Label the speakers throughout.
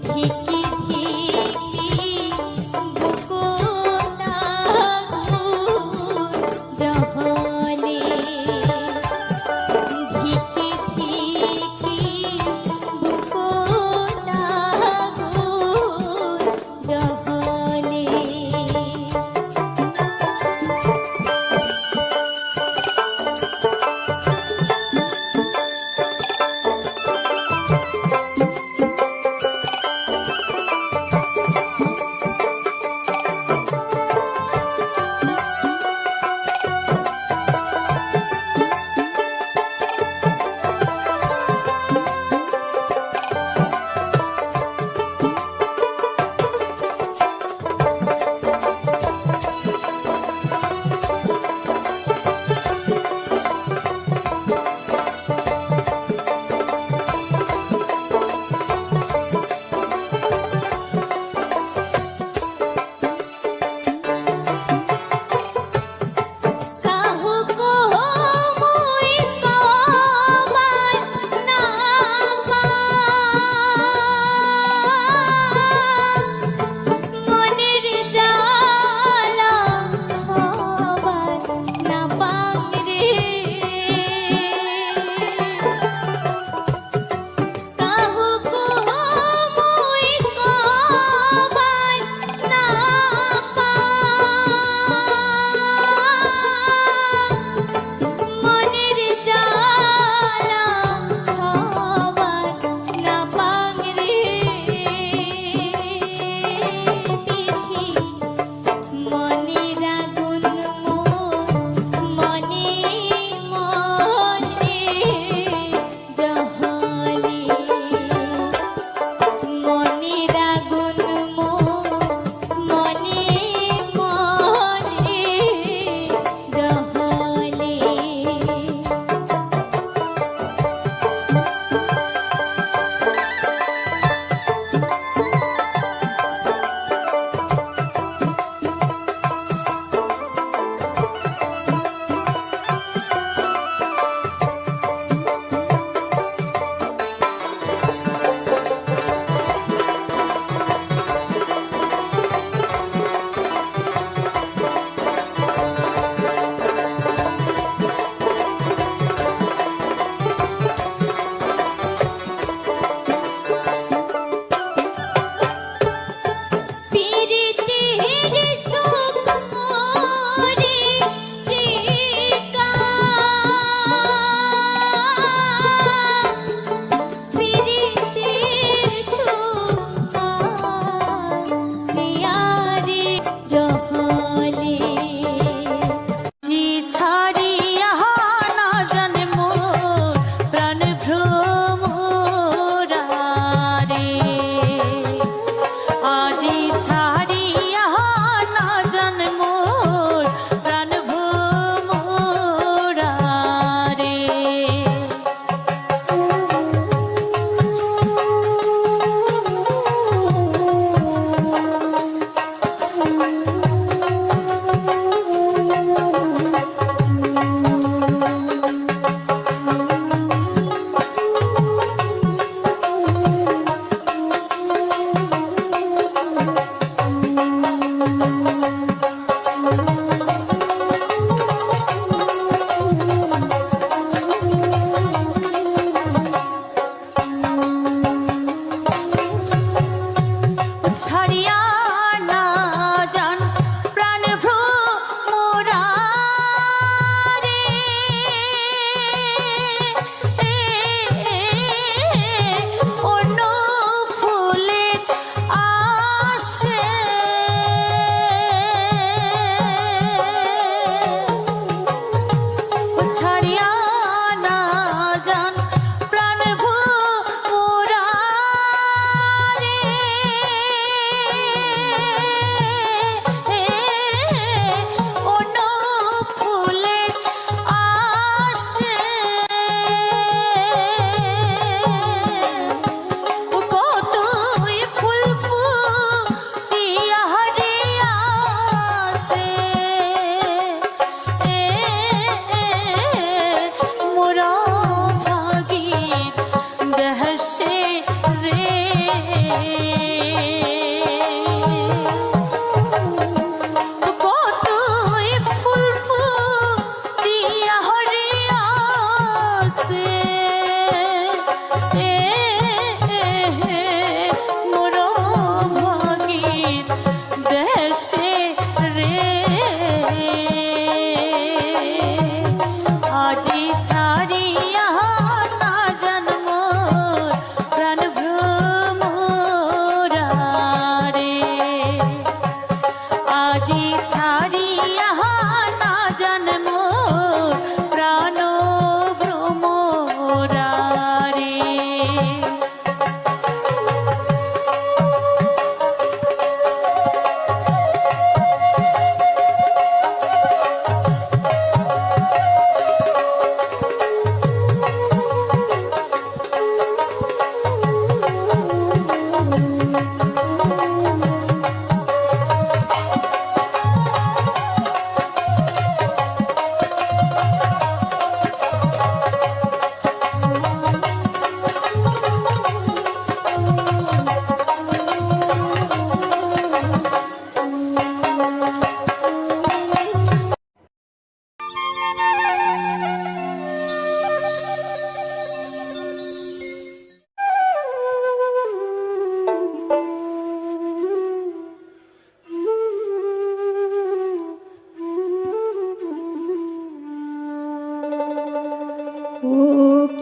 Speaker 1: ধিকি ধিকি বুকো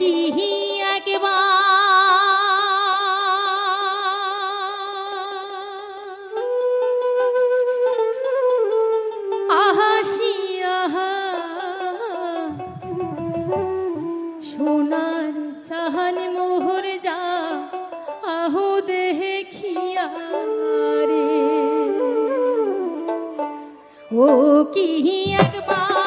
Speaker 1: কি একবার আহাসিয়া সোনার চাহান মোহর যা আহো দেখিয়া রে ও কি একবার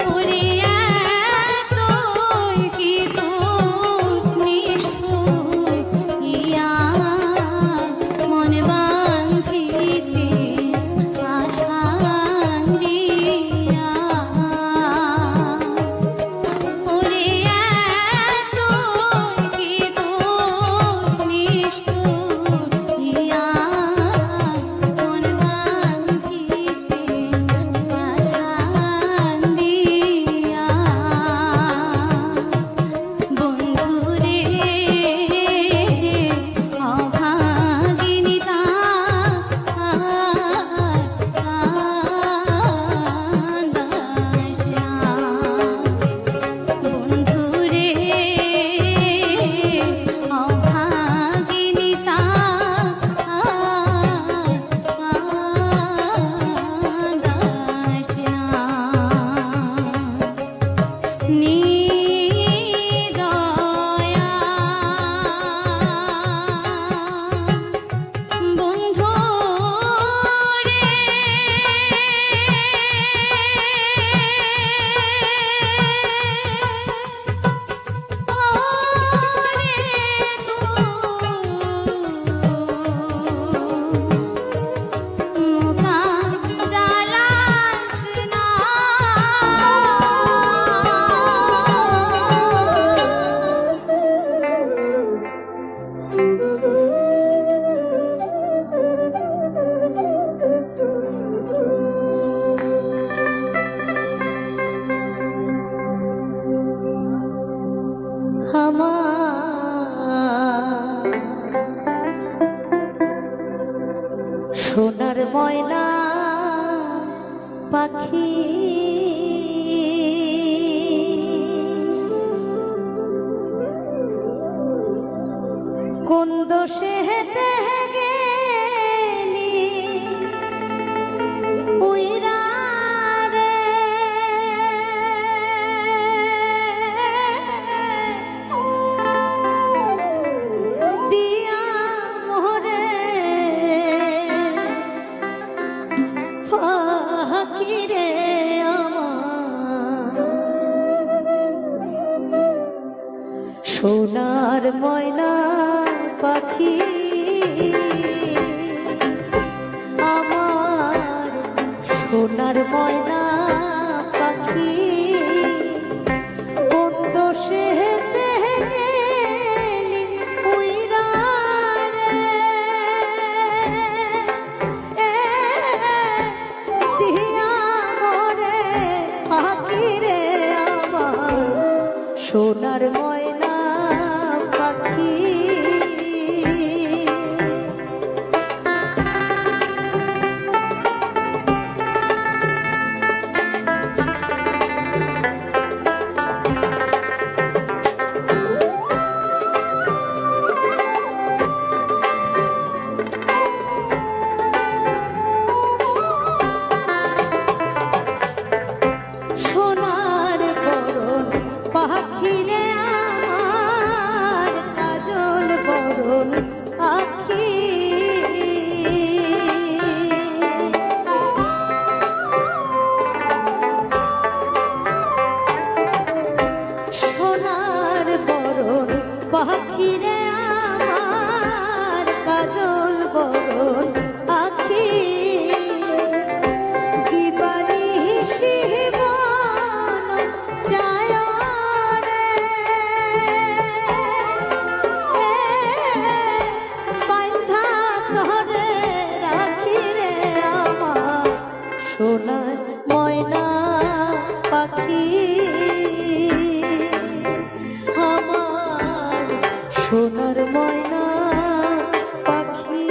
Speaker 1: ওরে এতই কি তোর নিষ্ঠুর ইয়া মন বান্ধিতে আশান দিয়া ওরে এতই কি তোর নিষ্ঠুর ইয়া মন বান্ধিতে আশান দিয়া বন্ধুরে অভাগিনী কান্দাস না বন্ধুরে অভাগিনী কান্দাস না নিদয়া বন্ধু রে মুকা জ্বালাস না
Speaker 2: আমার সোনার ময়না পাখি কোন দোষে হেতে গেলি উইরা রে দিয়া মোরে ফাঁকি রে আমার সোনার ময়না পাখি আমার সোনার ময়না পাখি কোন দোষে হেতে গেলি উইরা রে দিয়া মোরে ফাঁকি রে আমার সোনার ময়না পাখি সোনার বরণ পাখি রে আমার কাজল বরণ আখি সোনার বরণ পাখি রে আমার কাজল বরণ আখি দিবানি শিবন যায় রে বান্ধা ঘরে রাখি রে আমার সোনার ময়না পাখি আমার সোনার ময়না পাখি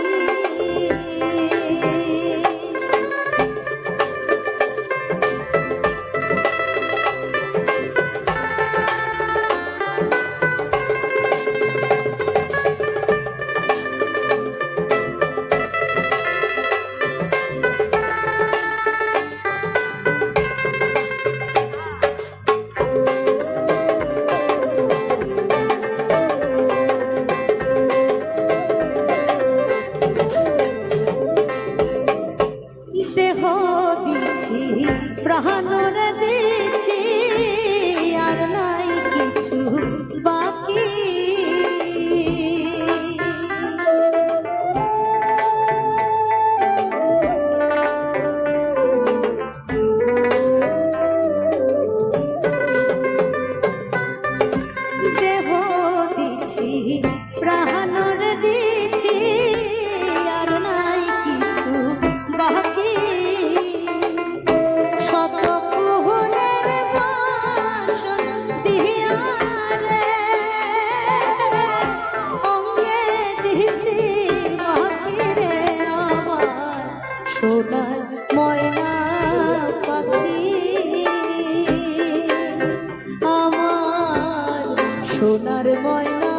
Speaker 2: ময়না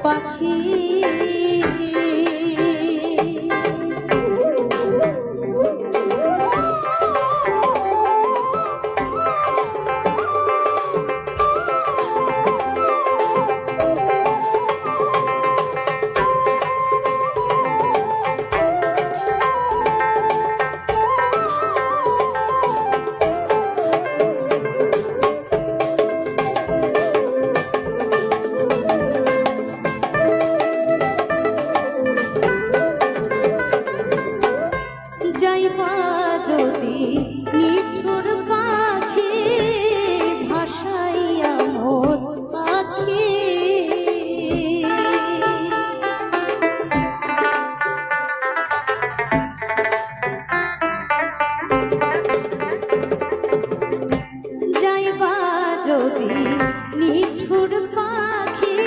Speaker 2: পাখি যাইবা যদি নিঠুর পাখি ভাসাইয়া মোর পাখি যাইবা যদি নিঠুর পাখি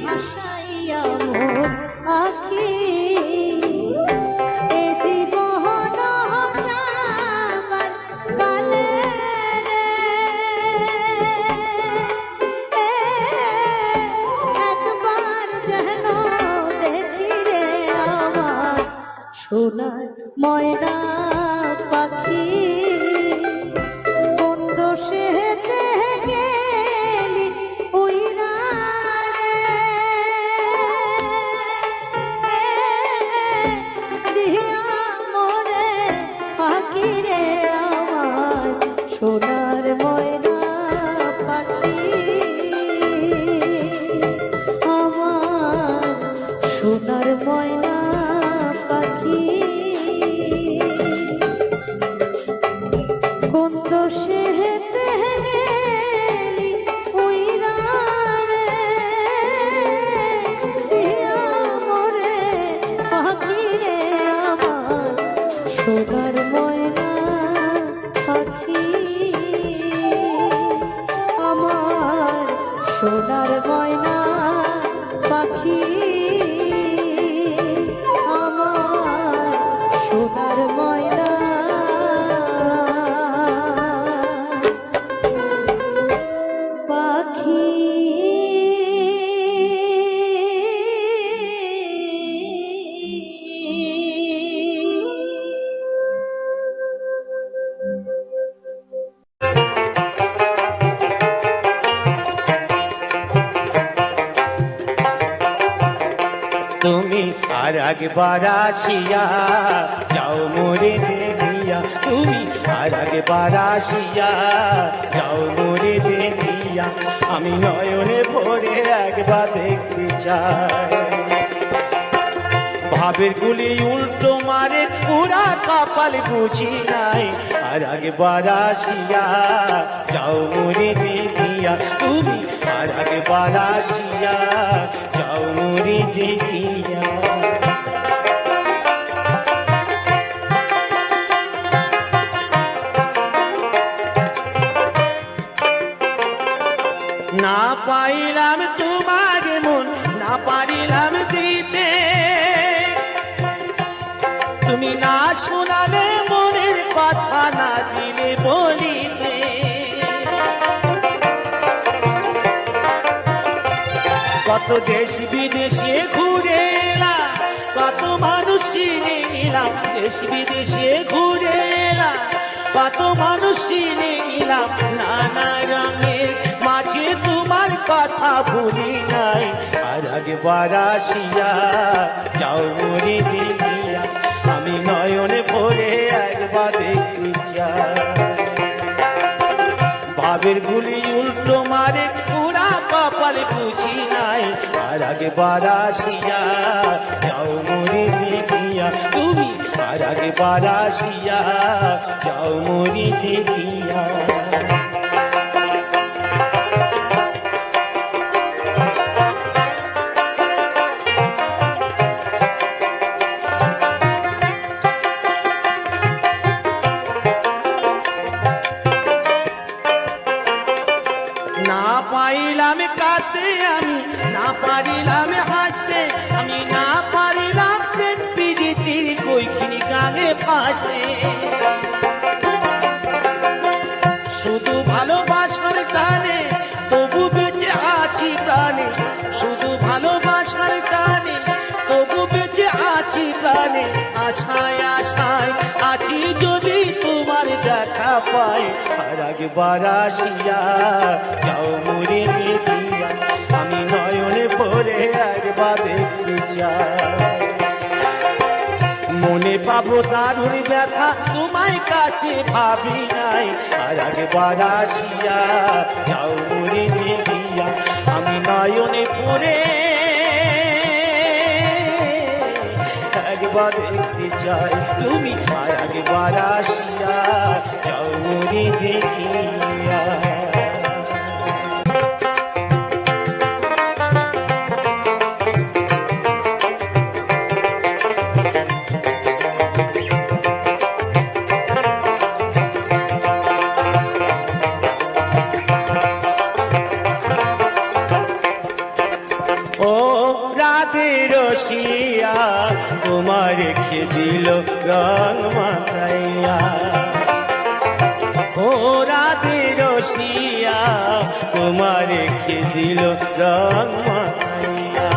Speaker 2: ভাসাইয়া মোর পাখি সোনার ময়না পাখি কোন দোষে গেলি উইরা দিয়া মোরে পাখি রে আমার সোনার ময়না পাখি আমার সোনার ময়না পাখি কোন দোষে হেতে গেলি উইরা রে দিয়া মোরে পাখি রে আমার সোনার ময়না পাখি আমার সোনার ময়না পাখি সোনার ময়না পাখি
Speaker 3: তুমি আর একবার আসিয়া যাও মোরে দেখিয়া তুমি আর একবার আসিয়া যাও মোরে দেখিয়া আমি নয়নে ভরে একবার দেখতে চাই ভাবের গুলি উল্টো মারে পুরা কপাল বুঝি নাই আর একবার আসিয়া যাও মোরে দেখিয়া তুমি আর একবার আসিয়া যাও মোরে দেখিয়া না পাইলাম তোমার মন না পারিলাম দিতে তুমি না শোনালে মনের কথা না দিলে বলিতে কত দেশ বিদেশে ঘুরে এলাম কত মানুষ চিনে নিলাম দেশ বিদেশে ঘুরে এলাম কত মানুষ চিনে নিলাম নানা রঙের মাঝে তোমার কথা ভুলি নাই আর একবার আসিয়া যাও মোরে দেখিয়া আমি নয়নে ভরে একবার দেখতে চাই ভাবের গুলি উল্টো মারে পুরা কপাল বুঝি নাই আর একবার আসিয়া যাও মোরে দেখিয়া তুমি আর একবার আসিয়া যাও মোরে দেখিয়া না পাইলাম কাঁদতে আমি না পারিলাম হাসতে আমি না পারিলাম প্রীতির কইখিনি গাঙে ফাঁসতে শুধু ভালোবাসার টানে তবু বেঁচে আছি আশায় আশায় আছি যদি তোমার দেখা পাই আর একবার আসিয়া যাও মোরে দেখিয়া আমি নয়নে ভরে একবার দেখতে চাই মনে পাবো দারুণ ব্যথা তোমায় কাছে ভাবি নাই আর একবার আসিয়া যাও মোরে দেখিয়া আমি নয়নে ভরে একবার দেখতে চাই তুমি আর একবার আসিয়া যাও মোরে দেখিয়া ও রাধে রসিয়া তোমার রেখে দিল রং মাতাইয়া ও রাধে রসিয়া তোমার রেখে দিল রং মাতাইয়া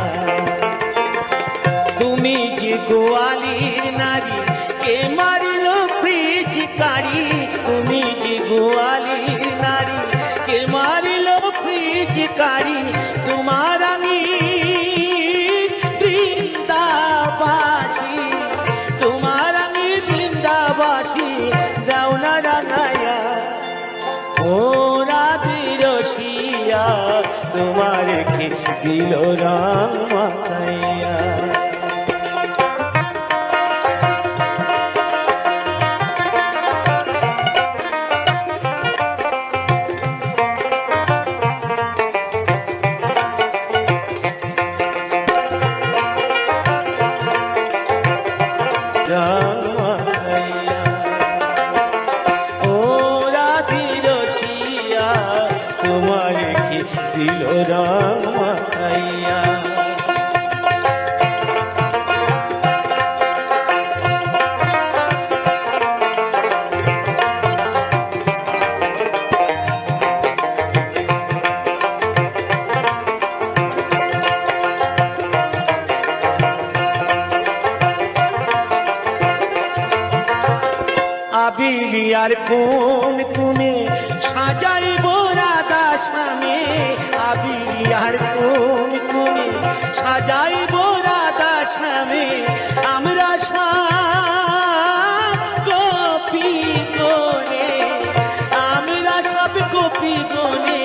Speaker 3: তুমি যে গোয়ালির নারী কে মারিল ফ্রিজকারি তুমি যে গোয়ালির নারী কে মারিল ফ্রিজকারি তোমার আমি বৃন্দাবাসী তোমার আমি বৃন্দাবাসী যাও না রাঙাইয়া ও রাধে রসিয়া তোমার রেখে দিল রং মাখাইয়া রং মাখাইয়া ও রাধে রসিয়া তোমার রেখে দিল রং মাখাইয়া আবিলিয়ার কোন কুমে সাজাইব রাধা শ্যামে আবিলিয়ার কোন কুমে সাজাইব রাধা শ্যামে আমরা সব গোপী গনে আমরা সব গোপী গনে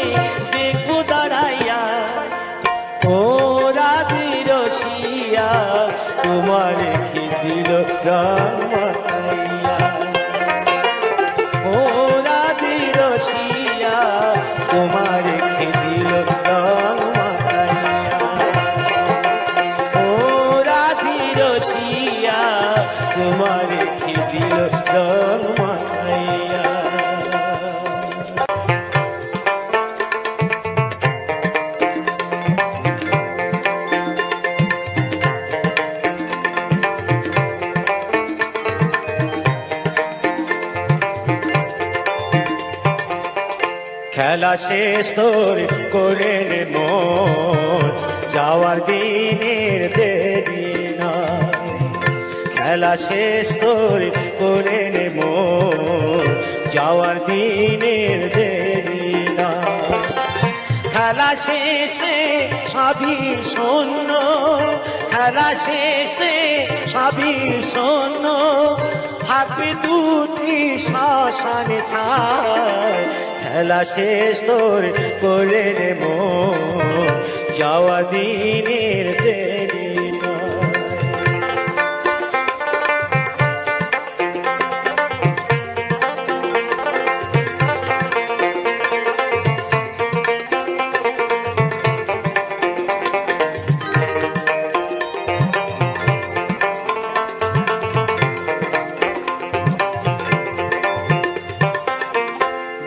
Speaker 3: দেখবো দাঁড়াইয়া ও রাধে রসিয়া তোমার রেখে দিল রং মাখাইয়া ও রাধে রসিয়া তোমার রেখে দিল রং মাখাইয়া ও রাধে রসিয়া তোমার রেখে দিল রং মাখাইয়া খেলা শেষ তোর করে নে মোর যাওয়ার দিনের দেরি নয় খেলা শেষ তোর করে নে মোর যাওয়ার দিনের দেরি নয় খেলা শেষে সবই শূন্য খেলা শেষে সবই শূন্য থাকবে দুটি শ্মশানে ছায় খেলা শেষ তোর করে নেব যাওয়া দিনের দেরি নয়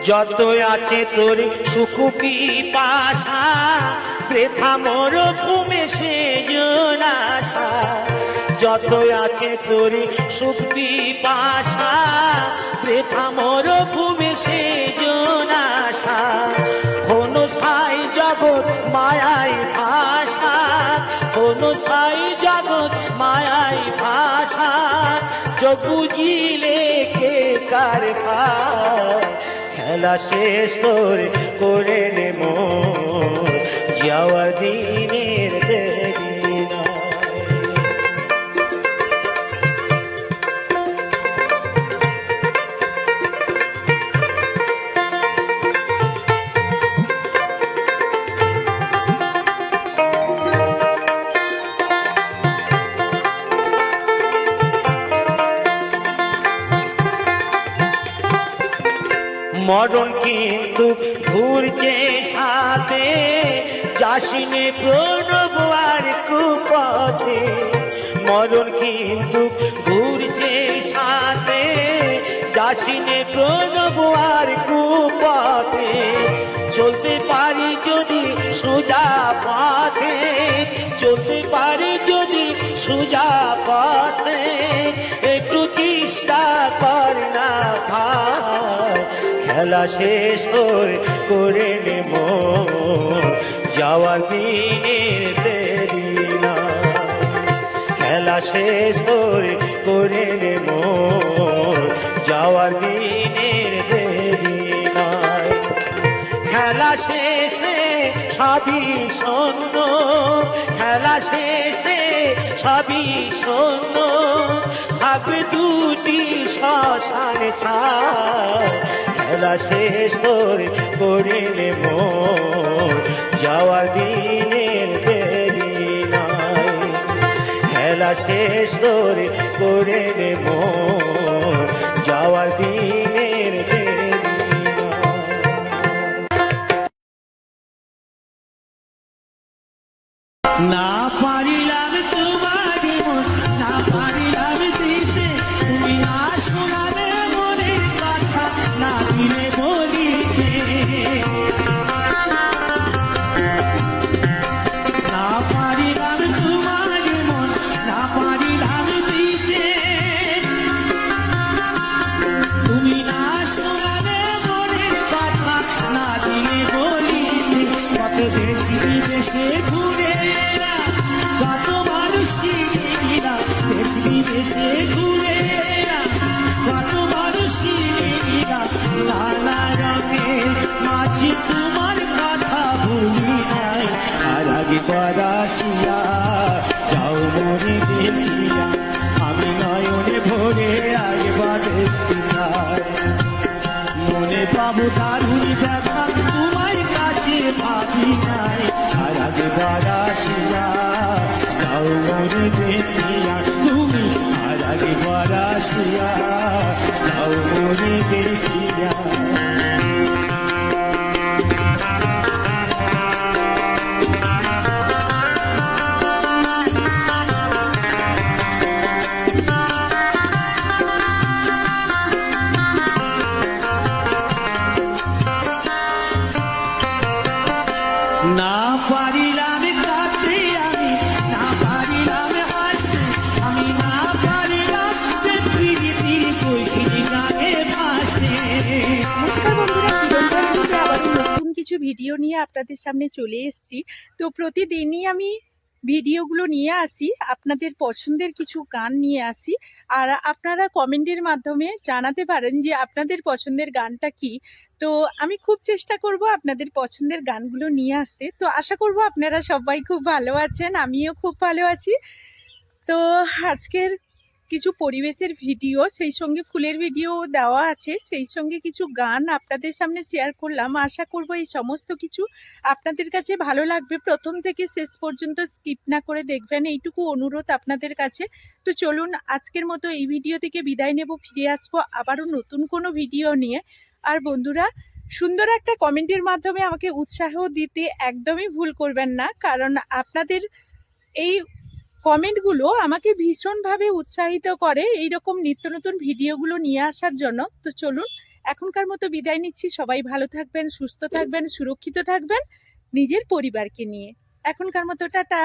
Speaker 3: যত আছে তোর সুখী পাশা বৃথা মোর ঘুমে সেজন আশা যত আছে তোর সুখী পাশা বৃথা মোর ঘুমে সেজন আশা কোন সাই জগৎ মায়াই ভাষা কোন সাই জগৎ মায়াই ভাষা চোখ বুঝিলে কে কার ভার খেলা শেষ তোর করে নে মোর যাওয়ার দিনের দেরি নাই। মরণ কিন্তু ঘুরছে সাথে যাসিনে প্রণব আর কুপথে মরণ কিন্তু ঘুরছে সাথে যাসিনে প্রণব আর কুপথে চলতে পারি যদি সোজা পথে চলতে পারি যদি সোজা পথে একটু চেষ্টা কর না ভাই খেলা শেষ করে নে মোর যাওয়ার দিনের দেরি নাই। খেলা শেষ করে নে মোর যাওয়ার দিনের দেরি নাই। খেলা শেষে সবই শূন্য খেলা শেষে সবই শূন্য থাকবে দুটি শ্মশান ছাড় খেলা শেষ করে নে মোর যাওয়ার দিনের দেরি নাই। খেলা শেষ করে নে মোর যাওয়ার দিনের দেরি নাই। না পারিলাম তোমার মন না পারিলাম দিতে তুমি না শোনালে মনের কথা না দিলে বলিতে না পারিলাম তোমার মন না পারিলাম দিতে তুমি না শোনালে মনের কথা না দিলে বলিতে কত দেশি বিদেশে ঘুরে কত মানুষ চিনিনা দেশ বিদেশে ঘুরে কত মানুষ চিনিনা নানা রঙের মাঝে তোমার কথা ভুলি নাই আর আগে পড়াশিয়া যাও মনে দেখিয়া আমি নয়নে ভরে একবার দেখতে চাই মনে পাবো দারুণ দেখা তোমার কাছে ভাবি নাই আর আগে পড়াশিয়া যাও মনে দেখিয়া তুমি আর আগে পড়াশিয়া যাও মনে দেখিয়া না পারিলাম কাঁদতে আমি না পারিলাম হাসতে আমি না পারিলাম প্রীতির কইখিনি গানে ভাসতে।
Speaker 4: নমস্কার বন্ধুরা, কিরণদার মধ্যে আবারও নতুন কিছু ভিডিও নিয়ে আপনাদের সামনে চলে এসেছি। তো প্রতিদিনই আমি ভিডিওগুলো নিয়ে আসি, আপনাদের পছন্দের কিছু গান নিয়ে আসি, আর আপনারা কমেন্টের মাধ্যমে জানাতে পারেন যে আপনাদের পছন্দের গানটা কি। তো আমি খুব চেষ্টা করব আপনাদের পছন্দের গানগুলো নিয়ে আসতে। তো আশা করব আপনারা সবাই খুব ভালো আছেন, আমিও খুব ভালো আছি। তো আজকের কিছু পরিবেশের ভিডিও, সেই সঙ্গে ফুলের ভিডিও দেওয়া আছে, সেই সঙ্গে কিছু গান আপনাদের সামনে শেয়ার করলাম। আশা করব এই সমস্ত কিছু আপনাদের কাছে ভালো লাগবে। প্রথম থেকে শেষ পর্যন্ত স্কিপ না করে দেখবেন, এইটুকু অনুরোধ আপনাদের কাছে। তো চলুন আজকের মতো এই ভিডিও থেকে বিদায় নেব, ফিরে আসবো আবারও নতুন কোনো ভিডিও নিয়ে। আর বন্ধুরা, সুন্দর একটা কমেন্টের মাধ্যমে আমাকে উৎসাহ দিতে একদমই ভুল করবেন না, কারণ আপনাদের এই কমেন্টগুলো আমাকে ভীষণভাবে উৎসাহিত করে এইরকম নিত্য নতুন ভিডিওগুলো নিয়ে আসার জন্য। তো চলুন এখনকার মতো বিদায় নিচ্ছি। সবাই ভালো থাকবেন, সুস্থ থাকবেন, সুরক্ষিত থাকবেন নিজের পরিবারকে নিয়ে। এখনকার মতো টাটা।